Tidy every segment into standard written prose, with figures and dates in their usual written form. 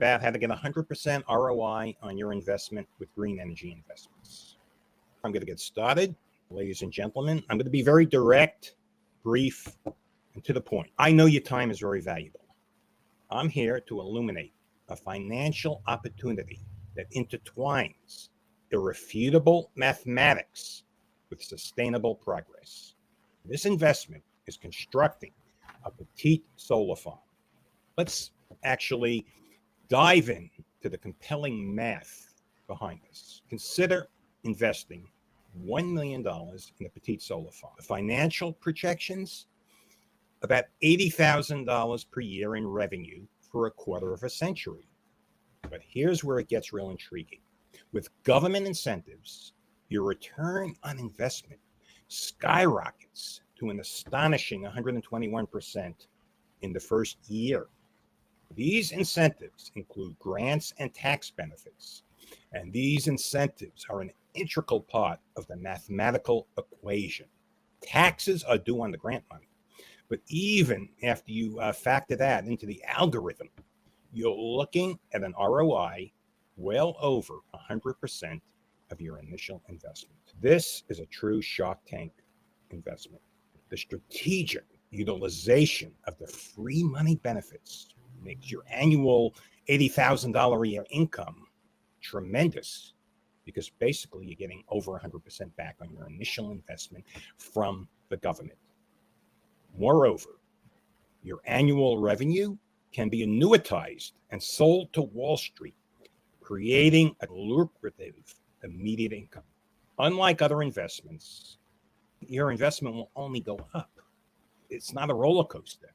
about how to get 100% ROI on your investment with green energy investments. I'm going to get started. Ladies and gentlemen, I'm going to be very direct, brief, and to the point. I know your time is very valuable. I'm here to illuminate a financial opportunity that intertwines irrefutable mathematics with sustainable progress. This investment is constructing a petite solar farm. Let's actually dive in to the compelling math behind this. Consider investing $1 million in a petite solar farm. The financial projections, about $80,000 per year in revenue for a quarter of a century. But here's where it gets real intriguing. With government incentives, your return on investment skyrockets to an astonishing 121% in the first year. These incentives include grants and tax benefits, and these incentives are an integral part of the mathematical equation. Taxes are due on the grant money, but even after you factor that into the algorithm, you're looking at an ROI well over 100% of your initial investment. This is a true Shark Tank investment. The strategic utilization of the free money benefits makes your annual $80,000 a year income tremendous, because basically you're getting over 100% back on your initial investment from the government. Moreover, your annual revenue can be annuitized and sold to Wall Street, creating a lucrative immediate income. Unlike other investments, your investment will only go up. It's not a roller coaster.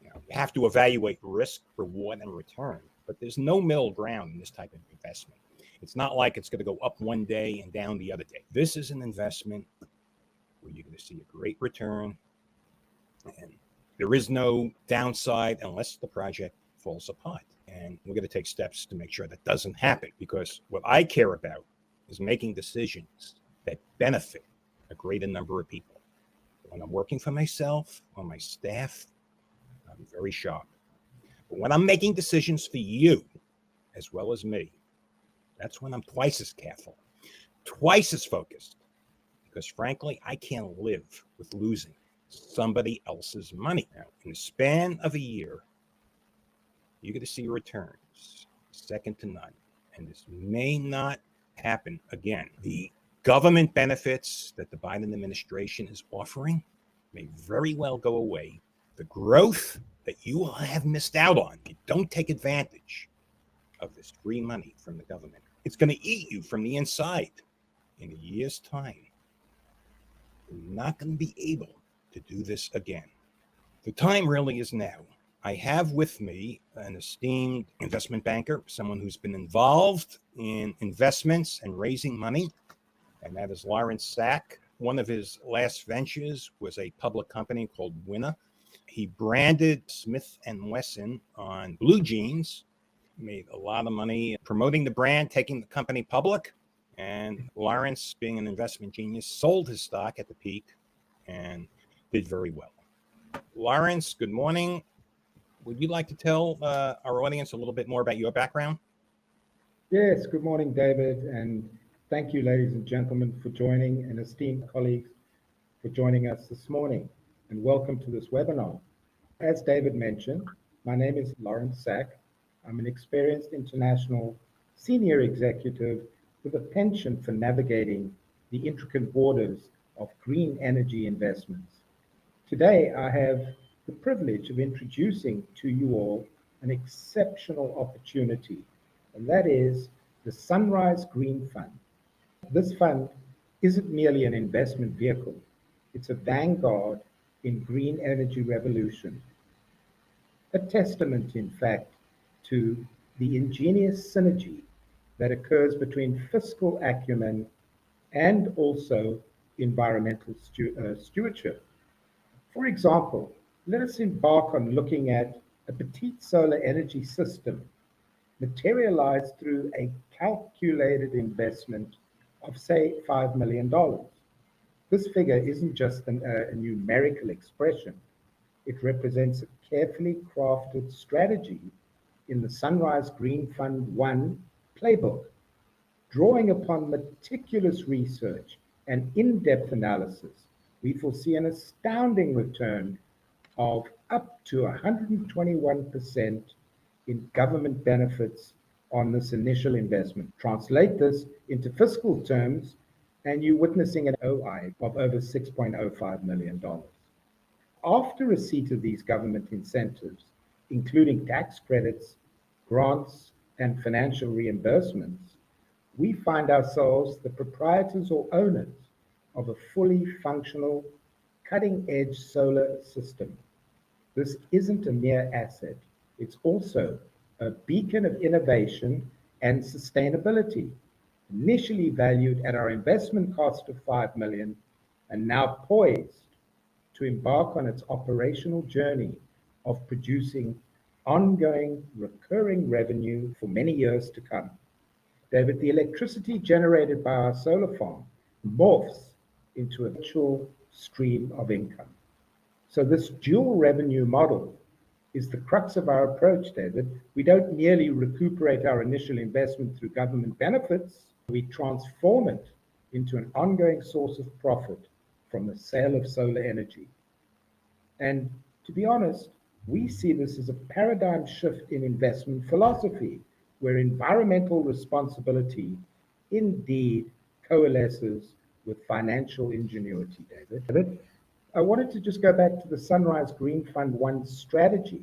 You have to evaluate risk, reward, and return, but there's no middle ground in this type of investment. It's not like it's going to go up one day and down the other day. This is an investment where you're going to see a great return, and there is no downside unless the project falls apart. And we're going to take steps to make sure that doesn't happen, because what I care about is making decisions that benefit a greater number of people. When I'm working for myself or my staff, I'm very sharp. But when I'm making decisions for you, as well as me, that's when I'm twice as careful, twice as focused, because frankly, I can't live with losing somebody else's money. Now, in the span of a year, you're going to see returns second to none, and this may not happen again. The government benefits that the Biden administration is offering may very well go away. The growth that you will have missed out on if you don't take advantage of this free money from the government, it's going to eat you from the inside. In a year's time, you're not going to be able to do this again. The time really is now. I have with me an esteemed investment banker, someone who's been involved in investments and raising money, and that is Lawrence Sack. One of his last ventures was a public company called Winner. He branded Smith & Wesson on blue jeans, made a lot of money promoting the brand, taking the company public. And Lawrence, being an investment genius, sold his stock at the peak and did very well. Lawrence, good morning. Would you like to tell our audience a little bit more about your background? Yes, good morning, David, and thank you, ladies and gentlemen, for joining, and esteemed colleagues for joining us this morning, and welcome to this webinar. As David mentioned, my name is Lawrence Sack. I'm an experienced international senior executive with a penchant for navigating the intricate borders of green energy investments. Today, I have the privilege of introducing to you all an exceptional opportunity, and that is the Sunrise Green Fund. This fund isn't merely an investment vehicle, it's a vanguard in green energy revolution. A testament, in fact, to the ingenious synergy that occurs between fiscal acumen and also environmental stewardship. For example, let us embark on looking at a petite solar energy system materialized through a calculated investment of, say, $5 million. This figure isn't just a numerical expression. It represents a carefully crafted strategy in the Sunrise Green Fund 1 playbook, drawing upon meticulous research and in-depth analysis, we foresee an astounding return of up to 121% in government benefits on this initial investment. Translate this into fiscal terms, and you're witnessing an ROI of over $6.05 million. After receipt of these government incentives, including tax credits, grants, and financial reimbursements, we find ourselves the proprietors or owners of a fully functional, cutting-edge solar system. This isn't a mere asset, it's also a beacon of innovation and sustainability, initially valued at our investment cost of $5 million and now poised to embark on its operational journey of producing ongoing recurring revenue for many years to come. David, the electricity generated by our solar farm morphs into a virtual stream of income. So this dual revenue model is the crux of our approach, David. We don't merely recuperate our initial investment through government benefits, we transform it into an ongoing source of profit from the sale of solar energy. And to be honest, we see this as a paradigm shift in investment philosophy, where environmental responsibility indeed coalesces with financial ingenuity, David. I wanted to just go back to the Sunrise Green Fund 1 strategy,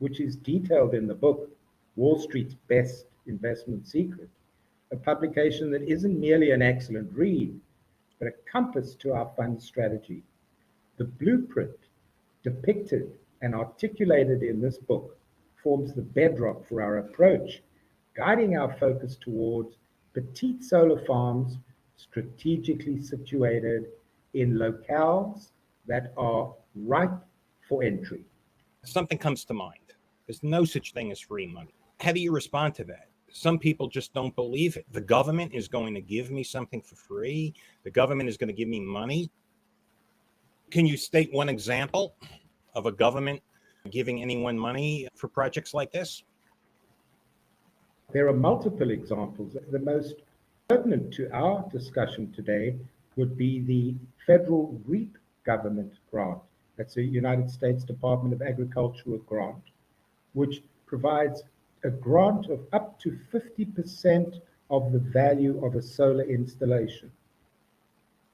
which is detailed in the book, Wall Street's Best Investment Secret, a publication that isn't merely an excellent read, but a compass to our fund strategy. The blueprint depicted and articulated in this book forms the bedrock for our approach, guiding our focus towards petite solar farms strategically situated in locales that are ripe for entry. Something comes to mind. There's no such thing as free money. How do you respond to that? Some people just don't believe it. The government is going to give me something for free. The government is going to give me money. Can you state one example of a government giving anyone money for projects like this? There are multiple examples. The most pertinent to our discussion today would be the federal REAP government grant. That's a United States Department of Agriculture grant, which provides a grant of up to 50% of the value of a solar installation.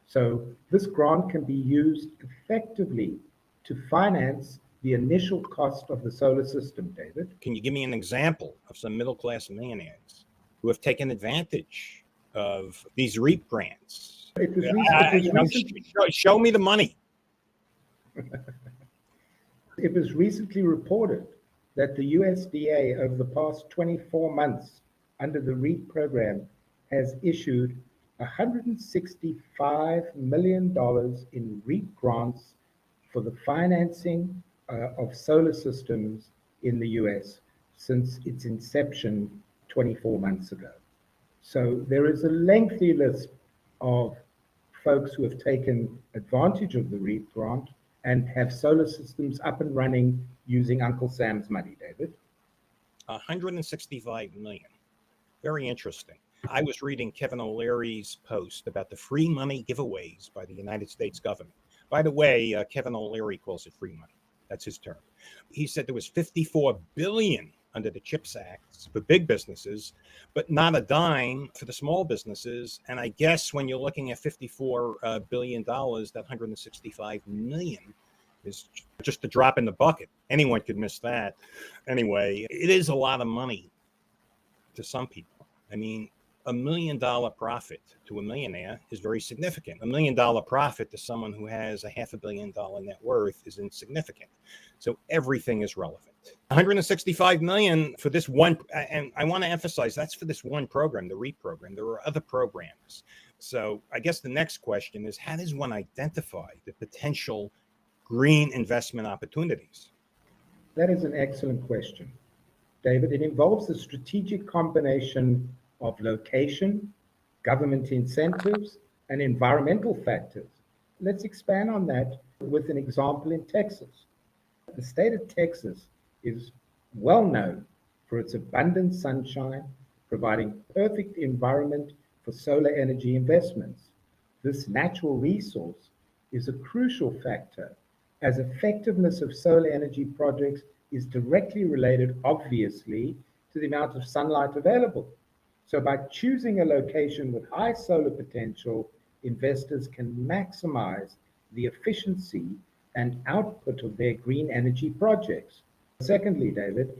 So this grant can be used effectively to finance the initial cost of the solar system, David. Can you give me an example of some middle-class millionaires who have taken advantage of these REAP grants? Show me the money. It was recently reported that the USDA over the past 24 months under the REAP program has issued $165 million in REAP grants for the financing of solar systems in the US since its inception 24 months ago. So there is a lengthy list of folks who have taken advantage of the REAP grant and have solar systems up and running using Uncle Sam's money, David. 165 million. Very interesting. I was reading Kevin O'Leary's post about the free money giveaways by the United States government. By the way, Kevin O'Leary calls it free money. That's his term. He said there was 54 billion under the CHIPS Act for big businesses, but not a dime for the small businesses. And I guess when you're looking at $54 billion, that 165 million is just a drop in the bucket. Anyone could miss that. Anyway, it is a lot of money to some people. I mean, $1 million profit to a millionaire is very significant. $1 million profit to someone who has a $500 million net worth is insignificant. So everything is relevant. 165 million for this one, and I want to emphasize that's for this one program, the REAP program. There are other programs. So I guess the next question is, how does one identify the potential green investment opportunities? That is an excellent question, David. It involves a strategic combination of location, government incentives, and environmental factors. Let's expand on that with an example in Texas. The state of Texas is well known for its abundant sunshine, providing perfect environment for solar energy investments. This natural resource is a crucial factor as effectiveness of solar energy projects is directly related, obviously, to the amount of sunlight available. So by choosing a location with high solar potential, investors can maximize the efficiency and output of their green energy projects. Secondly, David,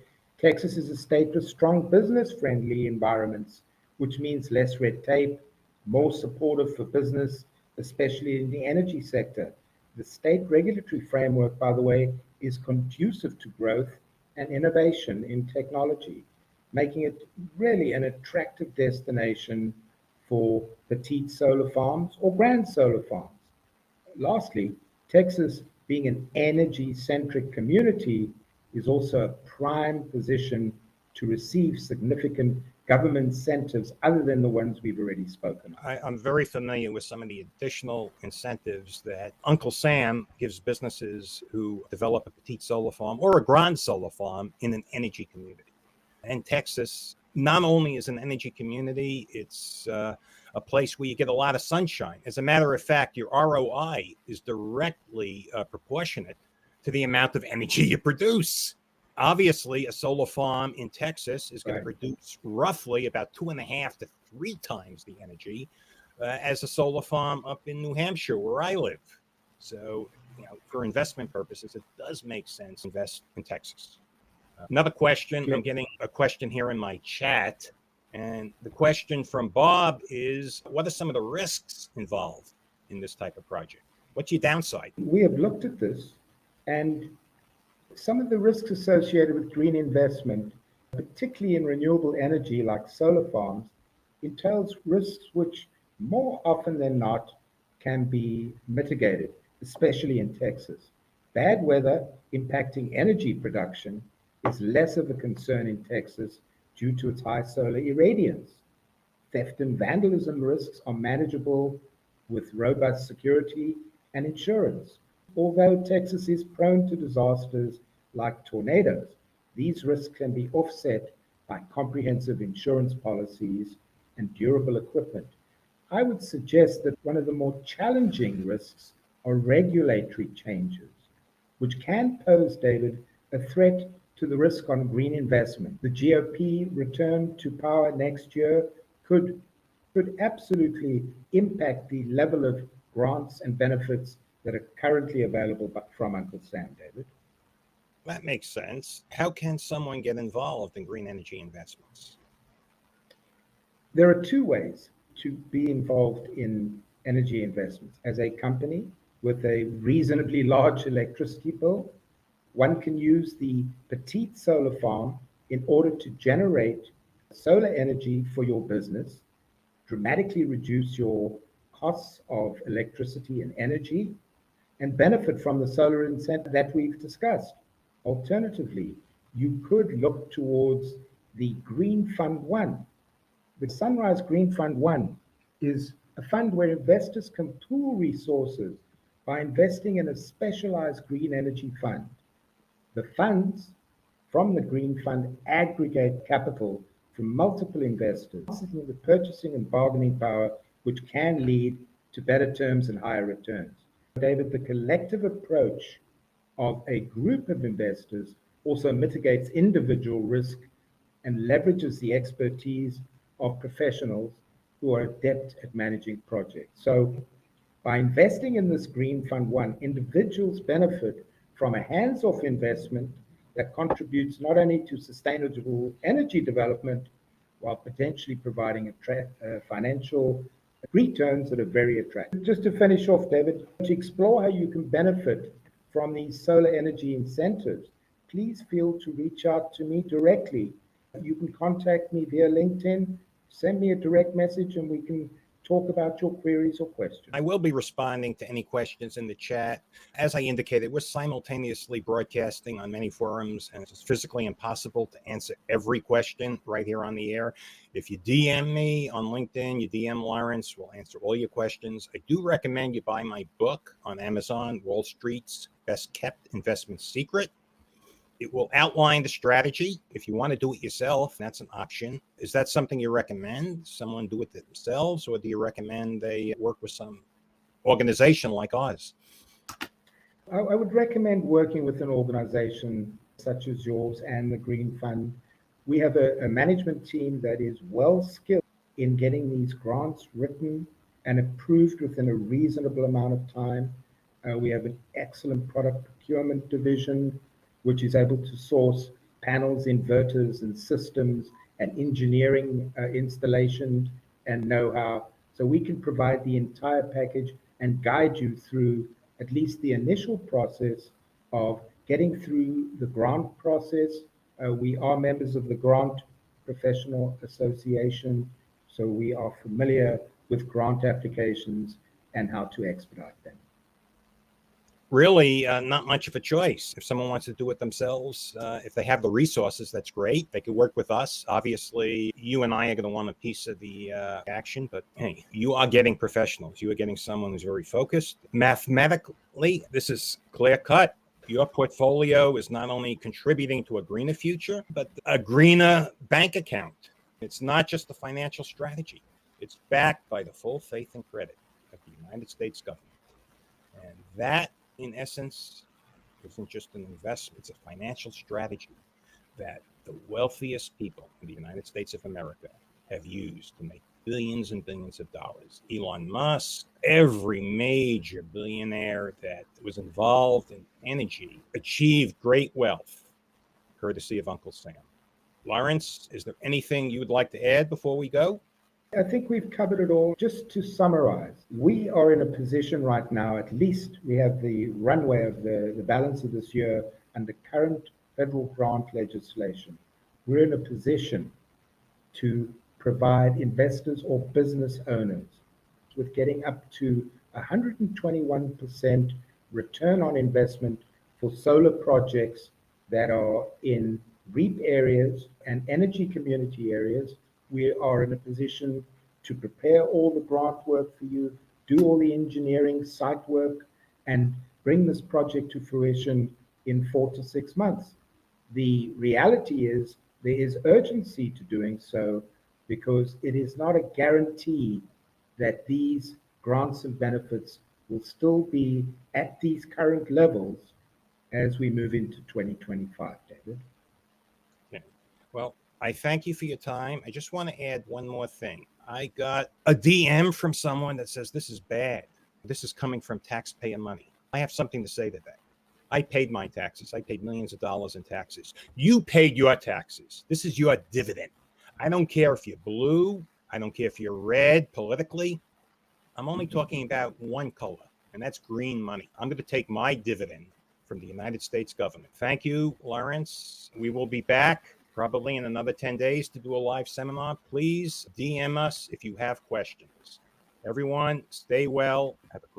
Texas is a state with strong business-friendly environments, which means less red tape, more supportive for business, especially in the energy sector. The state regulatory framework, by the way, is conducive to growth and innovation in technology, making it really an attractive destination for petite solar farms or grand solar farms. Lastly, Texas, being an energy-centric community, is also a prime position to receive significant government incentives other than the ones we've already spoken of. I'm very familiar with some of the additional incentives that Uncle Sam gives businesses who develop a petite solar farm or a grand solar farm in an energy community. And Texas not only is an energy community, it's a place where you get a lot of sunshine. As a matter of fact, your ROI is directly proportionate to the amount of energy you produce. Obviously, a solar farm in Texas is going to produce roughly about 2.5 to 3 times the energy as a solar farm up in New Hampshire, where I live. So, for investment purposes, it does make sense to invest in Texas. Another question, I'm getting a question here in my chat. And the question from Bob is, what are some of the risks involved in this type of project? What's your downside? We have looked at this, and some of the risks associated with green investment, particularly in renewable energy like solar farms, entails risks which more often than not can be mitigated, especially in Texas. Bad weather impacting energy production is less of a concern in Texas due to its high solar irradiance. Theft and vandalism risks are manageable with robust security and insurance. Although Texas is prone to disasters like tornadoes, these risks can be offset by comprehensive insurance policies and durable equipment. I would suggest that one of the more challenging risks are regulatory changes, which can pose, David, a threat to the risk on green investment. The GOP return to power next year could absolutely impact the level of grants and benefits that are currently available from Uncle Sam, David. That makes sense. How can someone get involved in green energy investments? There are 2 ways to be involved in energy investments. As a company with a reasonably large electricity bill, one can use the petite solar farm in order to generate solar energy for your business, dramatically reduce your costs of electricity and energy, and benefit from the solar incentive that we've discussed. Alternatively, you could look towards the Green Fund 1. The Sunrise Green Fund 1 is a fund where investors can pool resources by investing in a specialized green energy fund. The funds from the Green Fund aggregate capital from multiple investors, in the purchasing and bargaining power, which can lead to better terms and higher returns. David, the collective approach of a group of investors also mitigates individual risk and leverages the expertise of professionals who are adept at managing projects. So by investing in this Green Fund 1, individuals benefit from a hands-off investment that contributes not only to sustainable energy development, while potentially providing financial returns that are very attractive. Just to finish off, David, to explore how you can benefit from these solar energy incentives, please feel to reach out to me directly. You can contact me via LinkedIn, send me a direct message, and we can talk about your queries or questions. I will be responding to any questions in the chat. As I indicated, we're simultaneously broadcasting on many forums, and it's physically impossible to answer every question right here on the air. If you DM me on LinkedIn, you DM Lawrence, we'll answer all your questions. I do recommend you buy my book on Amazon, Wall Street's Best Kept Investment Secret. It will outline the strategy. If you want to do it yourself, that's an option. Is that something you recommend? Someone do it themselves, or do you recommend they work with some organization like ours? I would recommend working with an organization such as yours and the Green Fund. We have a management team that is well skilled in getting these grants written and approved within a reasonable amount of time. We have an excellent product procurement division, which is able to source panels, inverters, and systems and engineering installation and know-how. So we can provide the entire package and guide you through at least the initial process of getting through the grant process. We are members of the Grant Professional Association, so we are familiar with grant applications and how to expedite them. Really, not much of a choice. If someone wants to do it themselves, if they have the resources, that's great. They could work with us. Obviously, you and I are going to want a piece of the action, but hey, you are getting professionals. You are getting someone who's very focused. Mathematically, this is clear cut. Your portfolio is not only contributing to a greener future, but a greener bank account. It's not just the financial strategy. It's backed by the full faith and credit of the United States government. And that, in essence, isn't just an investment, it's a financial strategy that the wealthiest people in the United States of America have used to make billions and billions of dollars. Elon Musk, every major billionaire that was involved in energy achieved great wealth, courtesy of Uncle Sam. Lawrence, is there anything you would like to add before we go? I think we've covered it all. Just to summarize, we are in a position right now, at least we have the runway of the balance of this year under current federal grant legislation. We're in a position to provide investors or business owners with getting up to 121% return on investment for solar projects that are in REAP areas and energy community areas. We are in a position to prepare all the grant work for you, do all the engineering, site work, and bring this project to fruition in 4 to 6 months. The reality is there is urgency to doing so because it is not a guarantee that these grants and benefits will still be at these current levels as we move into 2025, David. Okay. Well, I thank you for your time. I just want to add one more thing. I got a DM from someone that says, this is bad. This is coming from taxpayer money. I have something to say to that. I paid my taxes. I paid millions of dollars in taxes. You paid your taxes. This is your dividend. I don't care if you're blue. I don't care if you're red politically. I'm only talking about one color, and that's green money. I'm going to take my dividend from the United States government. Thank you, Lawrence. We will be back probably in another 10 days to do a live seminar. Please DM us if you have questions. Everyone, stay well. Have a great